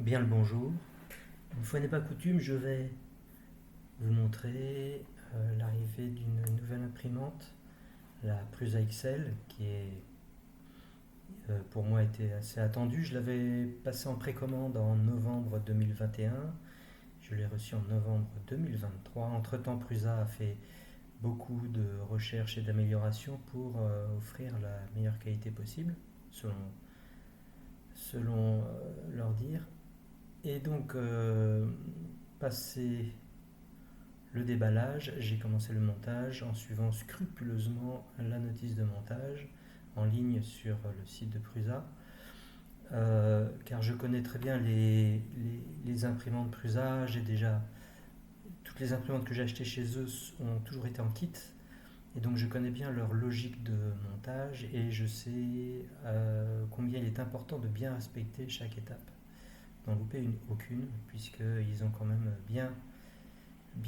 Bien le bonjour. Une fois n'est pas coutume, je vais vous montrer l'arrivée d'une nouvelle imprimante, la Prusa XL, qui est pour moi était assez attendue. Je l'avais passée en précommande en novembre 2021. Je l'ai reçue en novembre 2023. Entre-temps, Prusa a fait beaucoup de recherches et d'améliorations pour offrir la meilleure qualité possible, selon leur dire. Et donc, passé le déballage, j'ai commencé le montage en suivant scrupuleusement la notice de montage en ligne sur le site de Prusa, car je connais très bien les imprimantes Prusa. J'ai déjà toutes les imprimantes que j'ai achetées chez eux ont toujours été en kit, et donc je connais bien leur logique de montage et je sais combien il est important de bien respecter chaque étape, d'en louper aucune, puisqu'ils ont quand même bien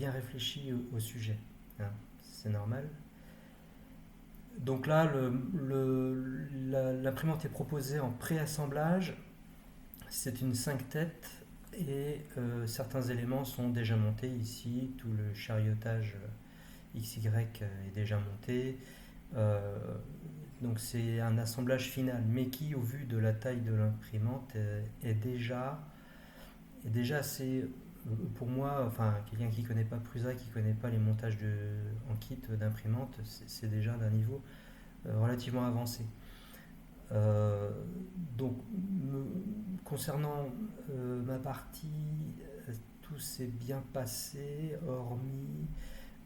réfléchi au sujet, hein. C'est normal. Donc là, l'imprimante est proposée en préassemblage. C'est une 5 têtes et certains éléments sont déjà montés ici. Tout le chariotage XY est déjà monté. Euh, donc c'est un assemblage final, mais qui, au vu de la taille de l'imprimante, est déjà assez, pour moi, enfin, quelqu'un qui ne connaît pas Prusa, qui ne connaît pas les montages en kit d'imprimante, c'est déjà d'un niveau relativement avancé. Euh, donc, concernant ma partie, tout s'est bien passé, hormis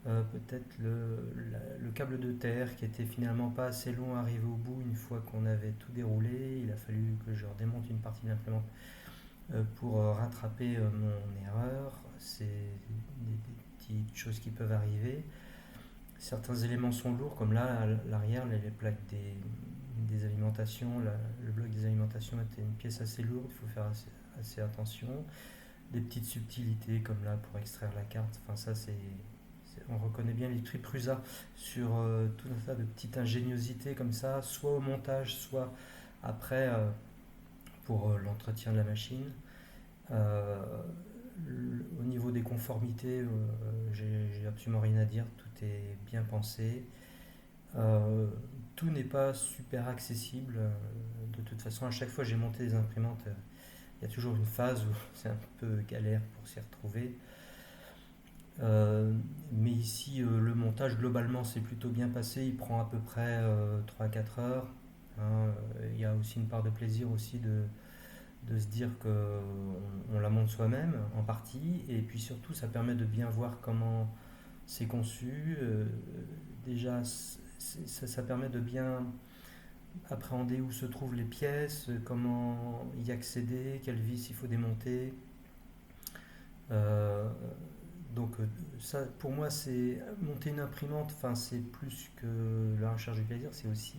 peut-être le câble de terre qui était finalement pas assez long à arriver au bout une fois qu'on avait tout déroulé. Il a fallu que je redémonte une partie de l'imprimante pour rattraper mon erreur. C'est des petites choses qui peuvent arriver. Certains éléments sont lourds, comme là, à l'arrière, les plaques des alimentations. Le bloc des alimentations était une pièce assez lourde, il faut faire assez attention. Des petites subtilités, comme là, pour extraire la carte. Enfin, ça, on reconnaît bien les trucs Prusa sur tout un tas de petites ingéniosités comme ça, soit au montage, soit après pour l'entretien de la machine. Euh, Au niveau des conformités, j'ai absolument rien à dire, tout est bien pensé. Euh, tout n'est pas super accessible. De toute façon, à chaque fois que j'ai monté des imprimantes, il y a toujours une phase où c'est un peu galère pour s'y retrouver. Mais ici, le montage, globalement, s'est plutôt bien passé. Il prend à peu près 3 à 4 heures, hein. Il y a aussi une part de plaisir aussi de se dire qu'on la monte soi-même en partie, et puis surtout ça permet de bien voir comment c'est conçu. Déjà ça permet de bien appréhender où se trouvent les pièces, comment y accéder, quelle vis il faut démonter. Euh, donc ça pour moi c'est monter une imprimante, enfin c'est plus que la recherche du plaisir, c'est aussi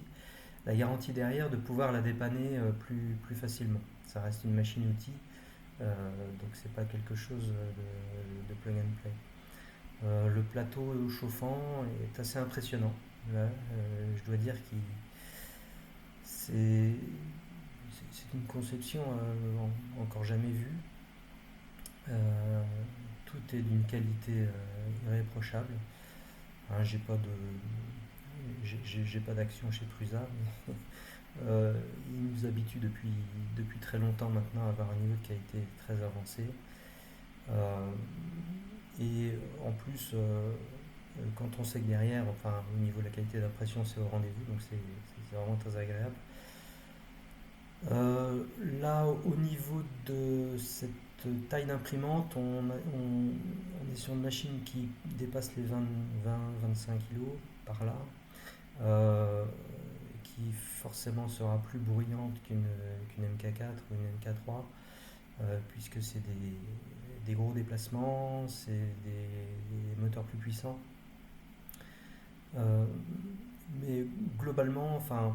la garantie derrière de pouvoir la dépanner plus facilement. Ça reste une machine-outil, donc c'est pas quelque chose de plug and play. Le plateau chauffant est assez impressionnant. Là, je dois dire que c'est une conception encore jamais vue. Euh, Tout est d'une qualité irréprochable. Hein, j'ai pas d'action chez Prusa, mais ils nous habituent depuis très longtemps maintenant à avoir un niveau de qualité très avancé. Euh, et en plus, quand on sait que derrière, enfin, au niveau de la qualité d'impression, c'est au rendez-vous, donc c'est vraiment très agréable. Euh, Là, au niveau de cette taille d'imprimante, on est sur une machine qui dépasse les 20-25 kg par là, euh, qui forcément sera plus bruyante qu'une MK4 ou une MK3, puisque c'est des gros déplacements, c'est des moteurs plus puissants. Euh, mais globalement, enfin,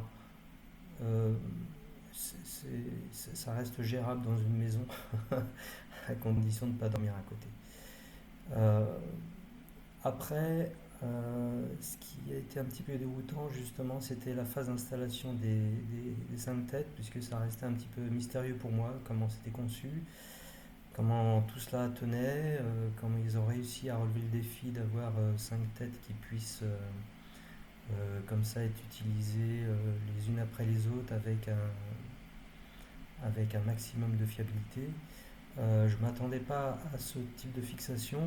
euh, ça reste gérable dans une maison, à condition de ne pas dormir à côté. Euh, Après, ce qui a été un petit peu déroutant, justement, c'était la phase d'installation des 5 têtes, puisque ça restait un petit peu mystérieux pour moi, comment c'était conçu. comment tout cela tenait, comment ils ont réussi à relever le défi d'avoir 5 têtes qui puissent comme ça être utilisées les unes après les autres avec un maximum de fiabilité. Je ne m'attendais pas à ce type de fixation.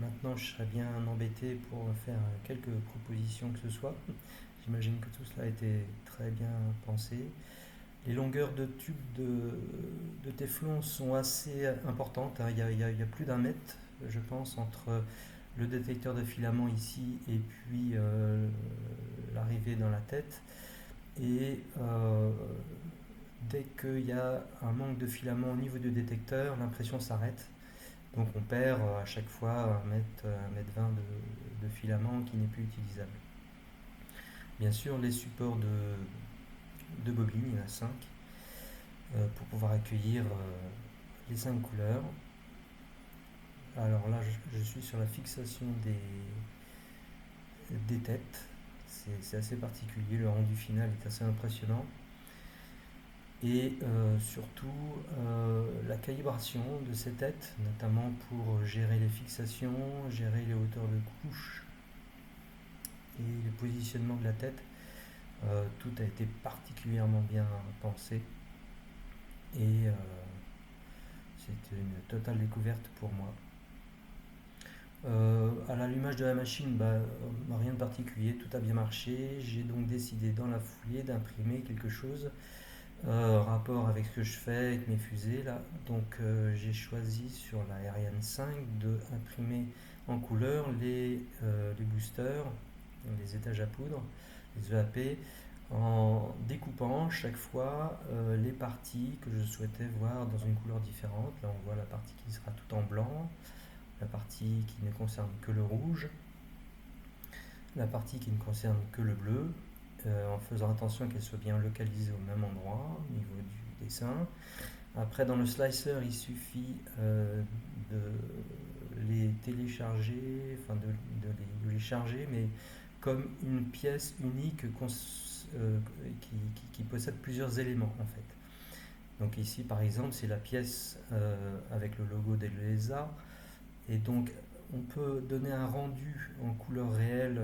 Maintenant, je serais bien embêté pour faire quelques propositions que ce soit. J'imagine que tout cela a été très bien pensé. Les longueurs de tubes de téflon sont assez importantes, hein. Il y a plus d'1 mètre, je pense, entre le détecteur de filament ici et puis l'arrivée dans la tête. Et dès qu'il y a un manque de filament au niveau du détecteur, l'impression s'arrête. Donc on perd à chaque fois 1 mètre 20 de filament qui n'est plus utilisable. Bien sûr, les supports de bobines, il y en a 5, pour pouvoir accueillir les 5 couleurs. Alors là, je suis sur la fixation des têtes. C'est assez particulier, le rendu final est assez impressionnant. Et surtout la calibration de ces têtes, notamment pour gérer les fixations, gérer les hauteurs de couche et le positionnement de la tête. Tout a été particulièrement bien pensé et c'était une totale découverte pour moi. À l'allumage de la machine, rien de particulier, tout a bien marché. J'ai donc décidé dans la foulée d'imprimer quelque chose rapport avec ce que je fais avec mes fusées là. Donc j'ai choisi sur la Ariane 5 de imprimer en couleur les boosters, les étages à poudre, les EAP, en découpant chaque fois les parties que je souhaitais voir dans une couleur différente. Là on voit la partie qui sera tout en blanc, la partie qui ne concerne que le rouge, la partie qui ne concerne que le bleu, en faisant attention qu'elle soit bien localisée au même endroit au niveau du dessin. Après, dans le slicer, il suffit de les télécharger, enfin de les charger, mais comme une pièce unique qui possède plusieurs éléments en fait. Donc ici, par exemple, c'est la pièce avec le logo de l'ESA, et donc on peut donner un rendu en couleur réelle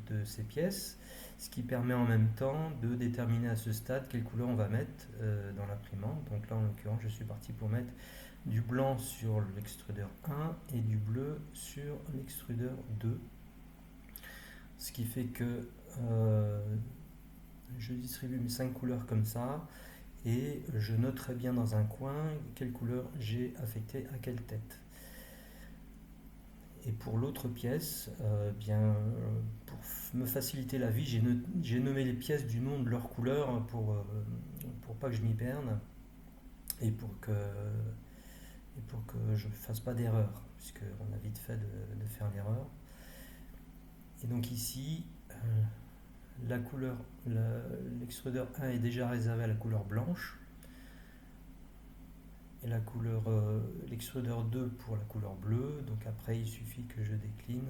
de ces pièces, ce qui permet en même temps de déterminer à ce stade quelle couleur on va mettre dans l'imprimante. Donc là en l'occurrence je suis parti pour mettre du blanc sur l'extrudeur 1 et du bleu sur l'extrudeur 2. Ce qui fait que je distribue mes 5 couleurs comme ça et je noterai bien dans un coin quelle couleur j'ai affectée à quelle tête. Et pour l'autre pièce, pour me faciliter la vie, j'ai nommé les pièces du nom de leur couleur pour pas que je m'y perde et pour que je ne fasse pas d'erreur, puisqu'on a vite fait de faire l'erreur. Et donc ici, l'extrudeur 1 est déjà réservé à la couleur blanche, et l'extrudeur 2 pour la couleur bleue. Donc après il suffit que je décline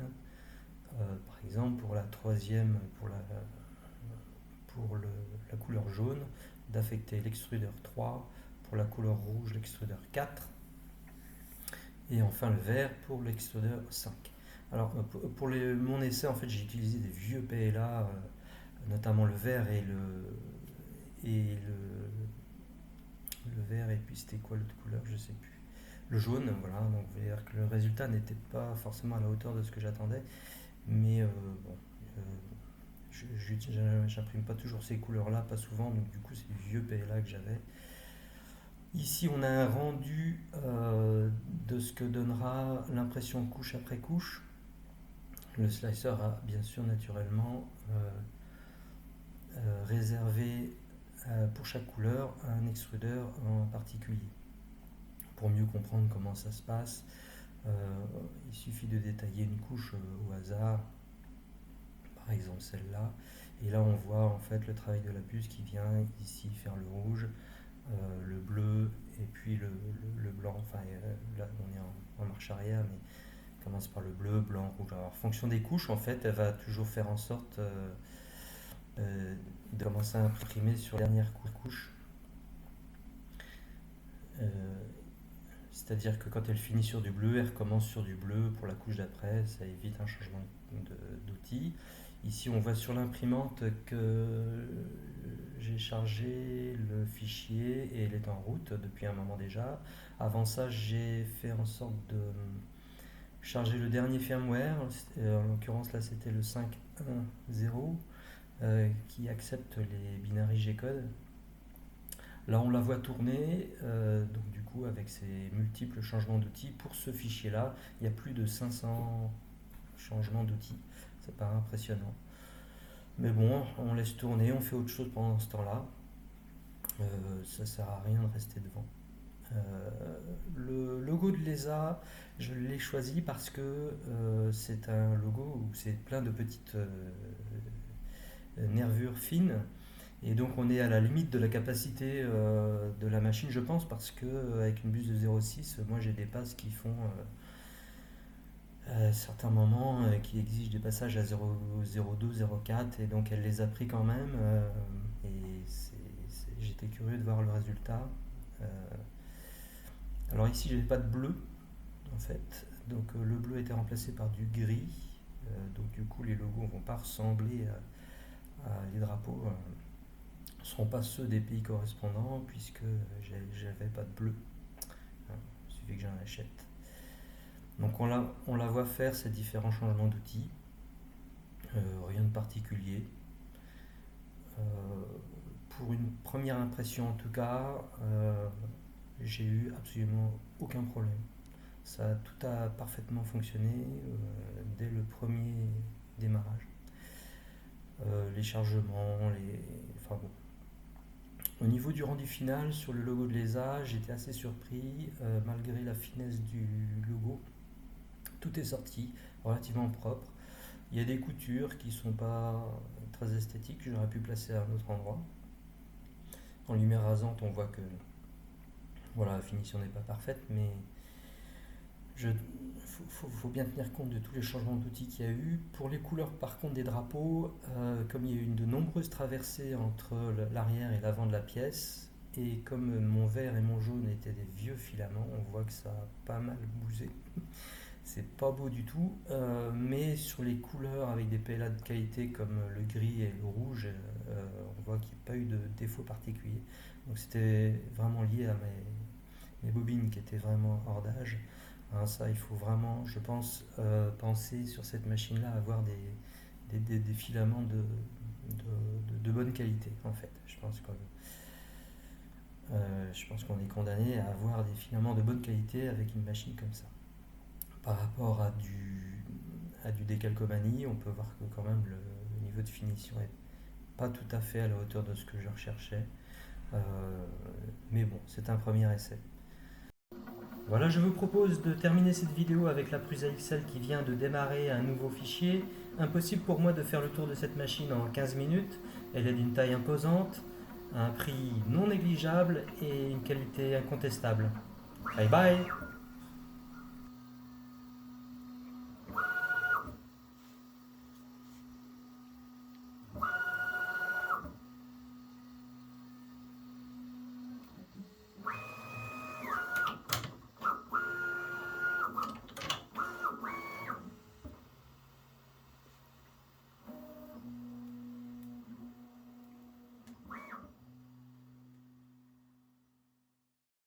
par exemple pour la troisième, pour la couleur jaune, d'affecter l'extrudeur 3, pour la couleur rouge l'extrudeur 4, et enfin le vert pour l'extrudeur 5. Alors pour mon essai en fait j'ai utilisé des vieux PLA, notamment le vert et le vert, et puis c'était quoi l'autre couleur, je sais plus, le jaune, voilà. Donc vous voyez que le résultat n'était pas forcément à la hauteur de ce que j'attendais, mais bon, j'imprime pas toujours ces couleurs là, pas souvent, donc du coup c'est du vieux PLA que j'avais. Ici on a un rendu de ce que donnera l'impression couche après couche. Le slicer a bien sûr naturellement réservé pour chaque couleur un extrudeur en particulier. Pour mieux comprendre comment ça se passe, il suffit de détailler une couche au hasard, par exemple celle-là, et là on voit en fait le travail de la puce qui vient ici faire le rouge, le bleu et puis le blanc. Enfin là on est en marche arrière, mais commence par le bleu, blanc, rouge. Alors, en fonction des couches, en fait, elle va toujours faire en sorte de commencer à imprimer sur la dernière couche. C'est-à-dire que quand elle finit sur du bleu, elle recommence sur du bleu pour la couche d'après, ça évite un changement d'outil. Ici, on voit sur l'imprimante que j'ai chargé le fichier et elle est en route depuis un moment déjà. Avant ça, j'ai fait en sorte de charger le dernier firmware. En l'occurrence, là, c'était le 5.1.0 qui accepte les binaries G-code. Là, on la voit tourner, donc du coup, avec ces multiples changements d'outils. Pour ce fichier-là, il y a plus de 500 changements d'outils. Ça paraît impressionnant. Mais bon, on laisse tourner, on fait autre chose pendant ce temps-là. Ça sert à rien de rester devant. Le logo de l'ESA, je l'ai choisi parce que c'est un logo où c'est plein de petites nervures fines. Et donc on est à la limite de la capacité de la machine, je pense, parce que avec une buse de 0.6, moi j'ai des passes qui font à certains moments qui exigent des passages à 0.02, 0.4, et donc elle les a pris quand même. Et j'étais curieux de voir le résultat. Alors ici j'avais pas de bleu en fait, donc le bleu était remplacé par du gris. Donc du coup les logos ne vont pas ressembler à les drapeaux. Ne seront pas ceux des pays correspondants puisque j'avais pas de bleu. Il suffit que j'en achète. Donc on la voit faire ces différents changements d'outils. Rien de particulier. Pour une première impression en tout cas, j'ai eu absolument aucun problème. Tout a parfaitement fonctionné dès le premier démarrage. Les chargements, enfin bon. Au niveau du rendu final, sur le logo de l'ESA, j'étais assez surpris, malgré la finesse du logo. Tout est sorti, relativement propre. Il y a des coutures qui ne sont pas très esthétiques, que j'aurais pu placer à un autre endroit. En lumière rasante, on voit que voilà, la finition n'est pas parfaite, mais faut bien tenir compte de tous les changements d'outils qu'il y a eu. Pour les couleurs par contre des drapeaux, comme il y a eu de nombreuses traversées entre l'arrière et l'avant de la pièce, et comme mon vert et mon jaune étaient des vieux filaments, on voit que ça a pas mal bougé. C'est pas beau du tout, mais sur les couleurs avec des PLA de qualité comme le gris et le rouge, on voit qu'il n'y a pas eu de défaut particulier. Donc c'était vraiment lié à mes bobines qui étaient vraiment hors d'âge. Hein, ça, il faut vraiment, je pense, penser sur cette machine-là à avoir des filaments de bonne qualité, en fait. Je pense qu'on est condamné à avoir des filaments de bonne qualité avec une machine comme ça. Par rapport à du décalcomanie, on peut voir que quand même le niveau de finition est pas tout à fait à la hauteur de ce que je recherchais. Mais bon, c'est un premier essai. Voilà, je vous propose de terminer cette vidéo avec la Prusa XL qui vient de démarrer un nouveau fichier. Impossible pour moi de faire le tour de cette machine en 15 minutes. Elle est d'une taille imposante, un prix non négligeable et une qualité incontestable. Bye bye!